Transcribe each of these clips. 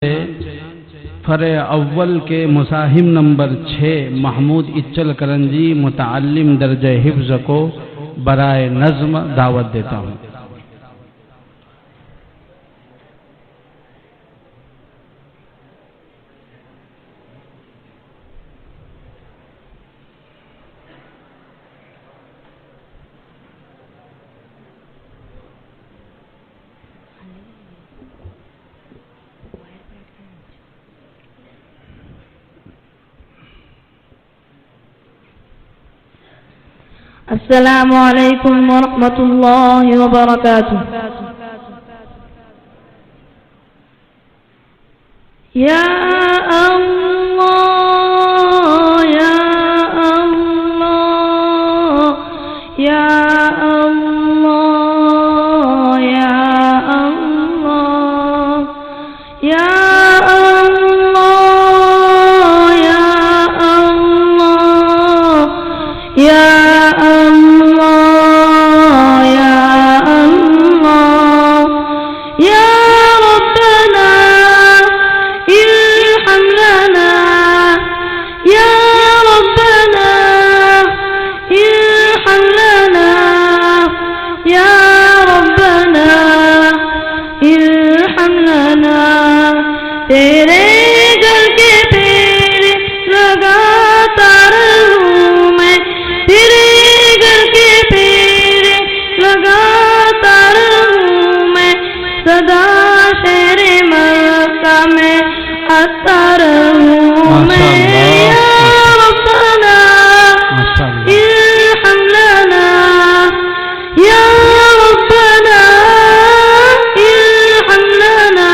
फरे अव्वल के मुसाहिम नंबर 6 महमूद इच्चल करंजी मुताल्लिम दर्जे हिफ्ज़ को बराए नज़्म दावत देता हूँ। अस्सलामु अलैकुम वरहमतुल्लाहि वबरकातुह। या अल्लाह या अल्लाह या अल्लाह या अल्लाह या अल्लाह या अल्लाह या तेरे घर के पेड़ लगातार हूँ मैं, तेरे घर के पेड़ लगातार हूँ मैं, सदा शहर मक्का में आता रहूँ मैं। या रब्बना इरहम लना या रब्बना इरहम लना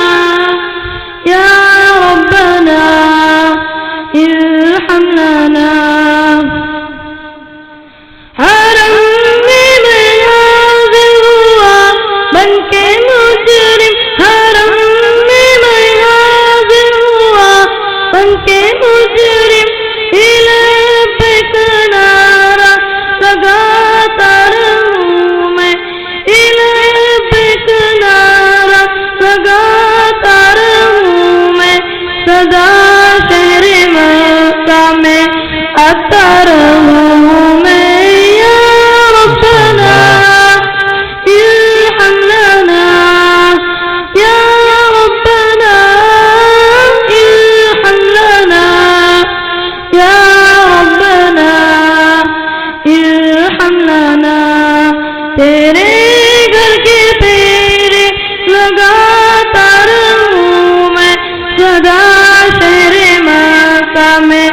या रब्बना इरहम लना। हरम में मैं हाज़िर हुआ बनके मुजरिम, हरम में मैं हाज़िर हुआ बनके मुजरिम, इल्ह पे किनारा लगाता रहूँ मैं, इल्ह पे किनारा लगाता रहूँ मैं, सदा शहर मक्का में आता रहूँ मैं। या रब्बना इरहम लना या रब्बना इरहम लना या रब्बना इरहम लना। तेरे घर के पेड़ लगातार हूँ मैं, सदा शहर मक्का में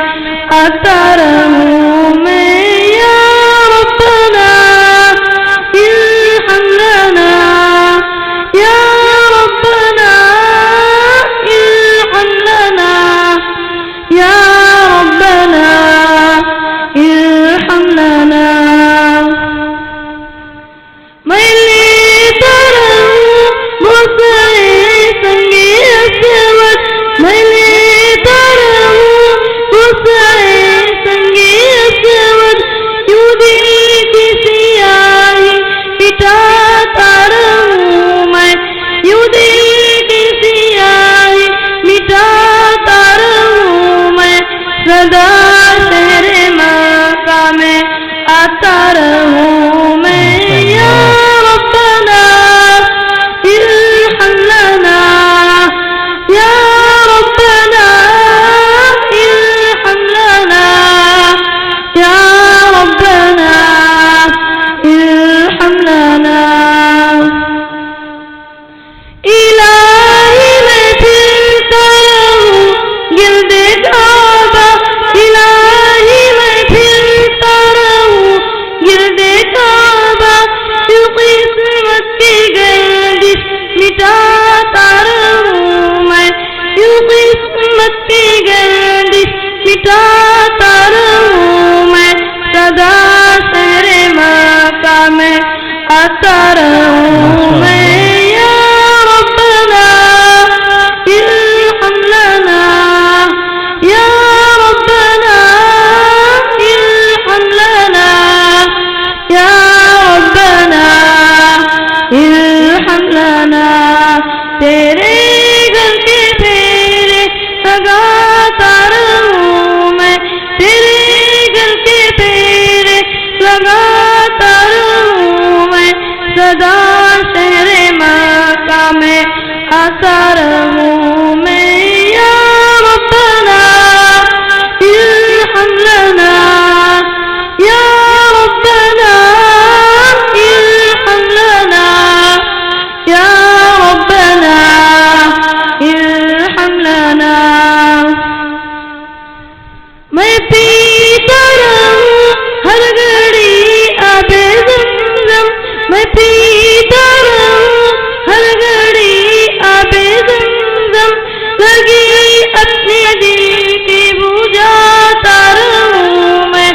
लगी अपने दिल की बुझाता रहूं मैं,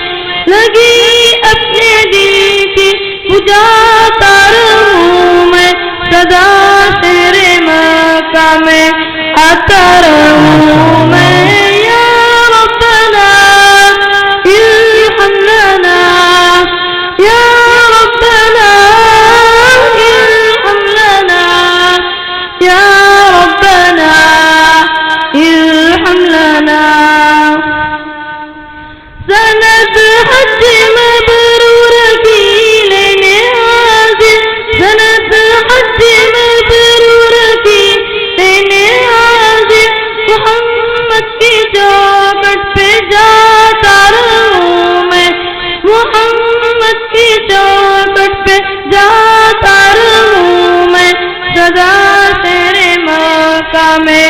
लगी अपने दिल की बुझाता रहूं मैं, सदा शेरे मक्का में आता रहूं मैं। या रब्बना इरहम लना, या रब्बना इरहम लना, या रब्बना इरहम लना। सनद हज मबरूर की लेने हाजिर, सनद हज मबरूर की लेने हाजिर, मोहम्मद की चौखट पे जाता रहूं मैं, मोहम्मद की चौखट पे जाता रहूं मैं, सदा तेरे मक्का में